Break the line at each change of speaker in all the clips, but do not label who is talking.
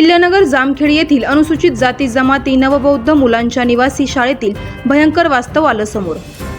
अहिल्यानगर जामखेड येथील अनुसूचित जाती जमाती नवबौद्ध मुलांच्या निवासी शाळेतील भयंकर वास्तव आलं समोर।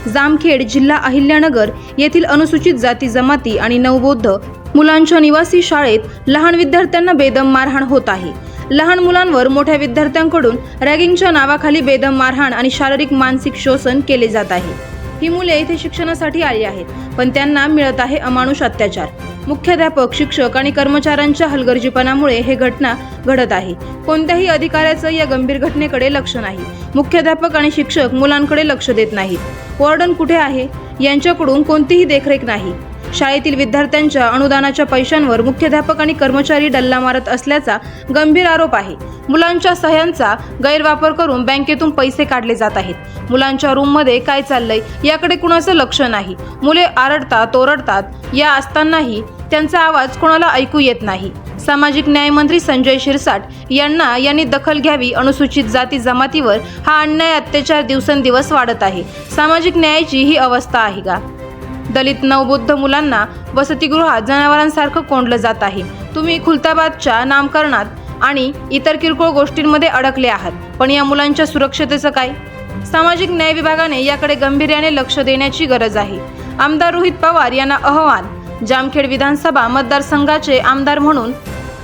जामखेड जिल्हा अहिल्यानगर येथील अनुसूचित जाती जमाती आणि नवबौद्ध मुलांच्या निवासी शाळेत लहान विद्यार्थ्यांना बेदम मारहाण होत आहे। लहान मुलांवर मोठ्या विद्यार्थ्यांकडून रॅगिंगच्या नावाखाली बेदम मारहाण आणि शारीरिक मानसिक शोषण केले जात आहे। ही मुले इथे शिक्षणासाठी आली आहेत, पण त्यांना मिळत आहे अमानुष अत्याचार। मुख्याध्यापक, शिक्षक आणि कर्मचाऱ्यांच्या हलगर्जीपणामुळे हे घटना घडत आहे। कोणत्याही अधिकाऱ्याचं या गंभीर घटनेकडे लक्ष नाही। मुख्याध्यापक आणि शिक्षक मुलांकडे लक्ष देत नाहीत। वॉर्डन कुठे आहे यांच्याकडून कोणतीही देखरेख नाही। शाळेतील विद्यार्थ्यांच्या अनुदानाच्या पैशांवर मुख्याध्यापक आणि कर्मचारी डल्ला मारत असल्याचा गंभीर आरोप आहे। मुलांच्या सह्यांचा गैरवापर करून बँकेतून पैसे काढले जात आहेत। मुलांच्या रूममध्ये काय चाललंय याकडे कुणाचं लक्ष नाही। मुले आरडतात, ओरडतात, या असतानाही त्यांचा आवाज कोणाला ऐकू येत नाही। सामाजिक न्याय मंत्री संजय शिरसाट यांनी दखल घ्यावी। अनुसूचित जाती जमातीवर हा अन्याय, अत्याचार दिवसेंदिवस वाढत आहे। सामाजिक न्यायाची ही अवस्था आहे का? दलित नवबौद्ध मुलांना वसतिगृहात जनावरांसारखं कोंडलं जात आहे। तुम्ही खुलताबादच्या नामकरणात आणि इतर किरकोळ गोष्टींमध्ये अडकले आहात, पण या मुलांच्या सुरक्षतेचं काय? सामाजिक न्याय विभागाने याकडे गांभीर्याने लक्ष देण्याची गरज आहे। आमदार रोहित पवार यांना आव्हान। जामखेड विधानसभा मतदारसंघाचे आमदार म्हणून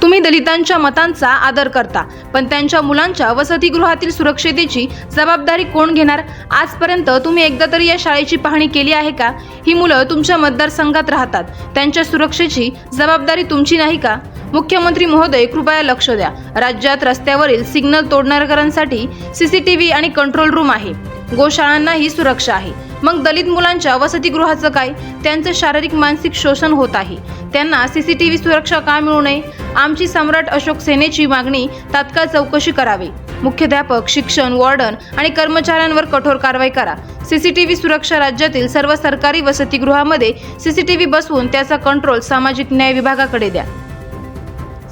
तुम्ही दलितांच्या मतांचा आदर करता, पण त्यांच्या मुलांच्या वसतिगृहातील सुरक्षतेची जबाबदारी कोण घेणार? आजपर्यंत तुम्ही एकदा तरी या शाळेची पाहणी केली आहे का? ही मुलं तुमच्या मतदारसंघात राहतात, त्यांच्या सुरक्षेची जबाबदारी तुमची नाही का? मुख्यमंत्री महोदय, कृपया लक्ष द्या। राज्यात रस्त्यावरील सिग्नल तोडणाऱ्यांसाठी सीसीटीव्ही आणि कंट्रोल रूम आहे। गोशाळांनाही सुरक्षा आहे, मग दलित मुलांच्या वसतिगृहाचं काय? त्यांचं शारीरिक मानसिक शोषण होत आहे, त्यांना सीसीटीव्ही सुरक्षा का मिळू नये? आमची सम्राट अशोक सेनेची मागणी तात्काळ चौकशी करावी। मुख्याध्यापक, शिक्षण, वॉर्डन आणि कर्मचाऱ्यांवर कठोर कारवाई करा। सीसीटीव्ही सुरक्षा राज्यातील सर्व सरकारी वसतिगृहामध्ये सीसीटीव्ही बसवून त्याचा कंट्रोल सामाजिक न्याय विभागाकडे द्या।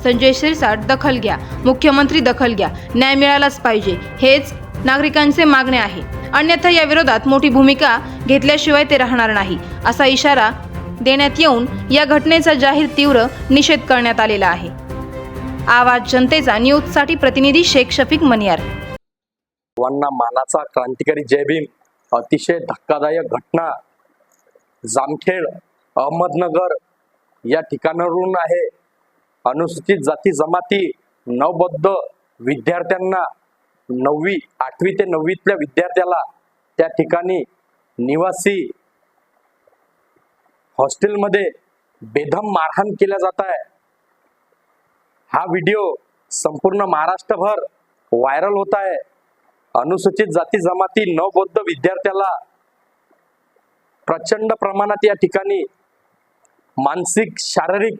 संजय शिरसाट, दखल घ्या। मुख्यमंत्री, दखल घ्या। न्याय मिळालाच पाहिजे, हेच नागरिकांचे मागणे आहे। अन्यथा या विरोधात मोठी भूमिका घेतल्याशिवाय ते राहणार नाही, असा इशारा देण्यात येऊन या घटनेचा जाहीर तीव्र निषेध करण्यात आलेला आहे। आवाज जनतेचा न्यूजसाठी प्रतिनिधी शेख शफीक मनियार।
सर्वांना मानाचा क्रांतिकारी जय भीम। अतिशय धक्कादायक घटना जामखेड अहमदनगर या ठिकाणावरून आहे। अनुसूचित जाती जमाती नवबौद्ध विद्यार्थ्यांना 8वी ते 9वीतल्या विद्यार्थ्याला त्या ठिकाणी निवासी हॉस्टेलमध्ये बेदम मारहाण केल्या जात आहे। हा व्हिडिओ संपूर्ण महाराष्ट्रभर व्हायरल होत आहे। अनुसूचित जाती जमाती नवबौद्ध विद्यार्थ्याला प्रचंड प्रमाणात या ठिकाणी मानसिक, शारीरिक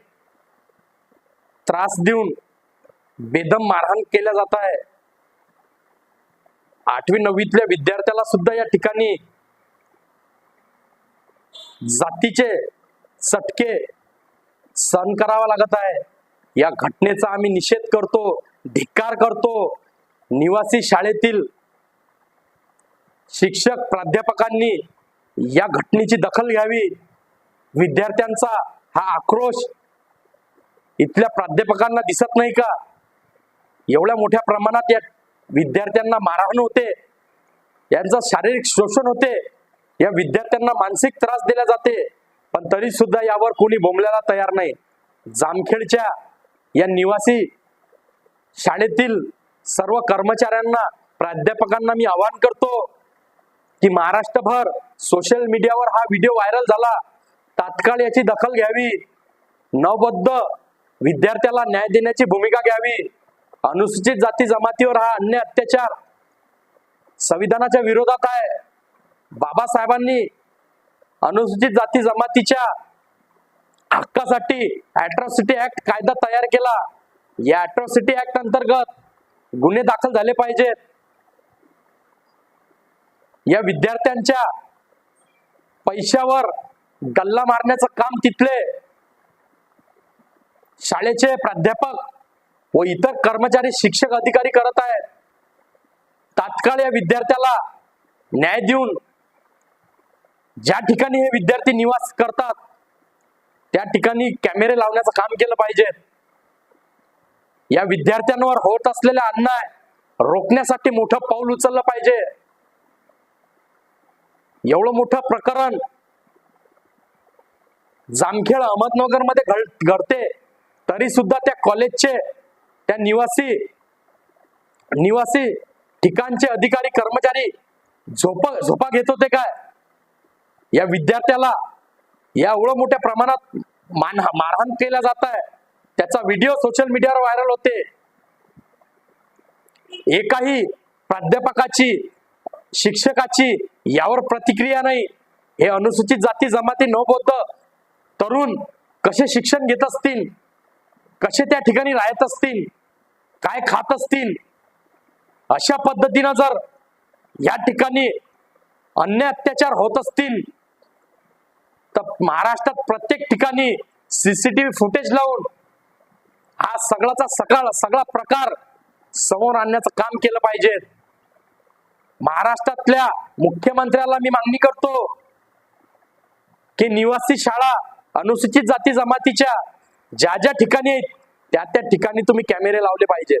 त्रास देऊन बेदम मारहाण केल्या जात आहे। 8वी 9वीतल्या विद्यार्थ्याला सुद्धा या ठिकाणी जातीचे चटके सहन करावा लागत आहे। या घटनेचा आम्ही निषेध करतो, धिक्कार करतो। निवासी शाळेतील शिक्षक, प्राध्यापकांनी या घटनेची दखल घ्यावी। विद्यार्थ्यांचा हा आक्रोश इथल्या प्राध्यापकांना दिसत नाही का? एवढ्या मोठ्या प्रमाणात या विद्यार्थ्यांना मारहाण होते, यांचं शारीरिक शोषण होते, या विद्यार्थ्यांना मानसिक त्रास दिला जाते, पण तरी सुद्धा यावर कोणी बोंबलायला तयार नाही। जामखेडच्या या निवासी शाळेतील सर्व कर्मचाऱ्यांना, प्राध्यापकांना मी आवाहन करतो की महाराष्ट्रभर सोशल मीडियावर हा व्हिडिओ व्हायरल झाला, तात्काळ याची दखल घ्यावी। नवबौद्ध विद्यार्थ्याला न्याय देण्याची भूमिका घ्यावी। अनुसूचित जाती जमातीवर हा अन्याय, अत्याचार संविधानाच्या विरोधात आहे। बाबासाहेबांनी अनुसूचित जाती जमातीच्या हक्कासाठी अॅट्रॉसिटी ऍक्ट कायदा तयार केला। या अॅट्रॉसिटी ऍक्ट अंतर्गत गुन्हे दाखल झाले पाहिजेत। या विद्यार्थ्यांच्या पैशावर गल्ला मारण्याचं काम तिथले शाळेचे प्राध्यापक व इतर कर्मचारी, शिक्षक, अधिकारी करत आहेत। तात्काळ या विद्यार्थ्याला न्याय देऊन ज्या ठिकाणी हे विद्यार्थी निवास करतात त्या ठिकाणी कॅमेरे लावण्याचं काम केलं पाहिजे। या विद्यार्थ्यांवर होत असलेला अन्याय रोखण्यासाठी मोठं पाऊल उचललं पाहिजे. एवढं मोठं प्रकरण जामखेड अहमदनगर मध्ये घडते, तरी सुद्धा त्या कॉलेजचे त्या निवासी ठिकाणचे अधिकारी कर्मचारी झोपा घेत होते काय? या विद्यार्थ्याला एवढं मोठ्या प्रमाणात मारहाण केल्या जात आहे. त्याचा व्हिडिओ सोशल मीडियावर व्हायरल होते. एकाही प्राध्यापकाची, शिक्षकाची यावर प्रतिक्रिया नाही. हे अनुसूचित जाती जमाती नवबौद्ध तरुण कसे शिक्षण घेत असतील, कसे त्या ठिकाणी राहत असतील, काय खात असतील. अशा पद्धतीनं जर या ठिकाणी अन्याय अत्याचार होत असतील तर महाराष्ट्रात प्रत्येक ठिकाणी सीसीटीव्ही फुटेज लावून हा सगळा प्रकार समोर आणण्याचं काम केलं पाहिजे. महाराष्ट्रातल्या मुख्यमंत्र्याला मी मागणी करतो की निवासी शाळा अनुसूचित जाती जमातीच्या ज्या ठिकाणी आहेत त्या ठिकाणी तुम्ही कॅमेरे लावले पाहिजेत.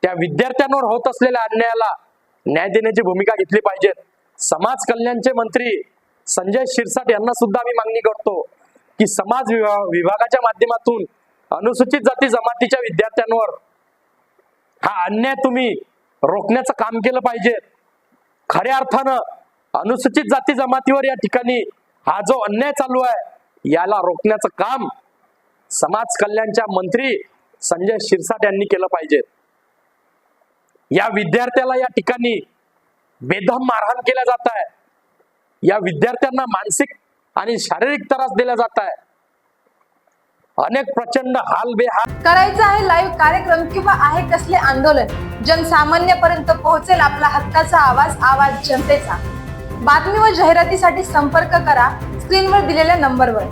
त्या विद्यार्थ्यांवर होत असलेल्या अन्यायाला न्याय देण्याची भूमिका घेतली पाहिजे. समाज कल्याणचे मंत्री संजय शिरसाट यांना सुद्धा मी मागणी करतो की समाज विभागाच्या माध्यमातून अनुसूचित जाती जमातीच्या विद्यार्थ्यांवर हा अन्याय तुम्ही रोखण्याचं काम केलं पाहिजे. खऱ्या अर्थानं अनुसूचित जाती जमातीवर या ठिकाणी हा जो अन्याय चालू आहे याला रोखण्याचं काम समाज कल्याणच्या मंत्री संजय शिरसाट यांनी केलं पाहिजे. या विद्यार्थ्याला या ठिकाणी बेदम मारहाण केल्या जात आहे. या विद्यार्थ्यांना मानसिक आणि शारीरिक त्रास दिला जात आहे. अनेक प्रचंड हाल बेहाल
करायचा आहे लाईव्ह कार्यक्रम किंवा आहे कसले आंदोलन, जनसामान्यापर्यंत पोहोचेल आपला हक्काचा आवाज जनतेचा. बातमी व जाहिरातीसाठी संपर्क करा स्क्रीनवर दिलेल्या नंबरवर.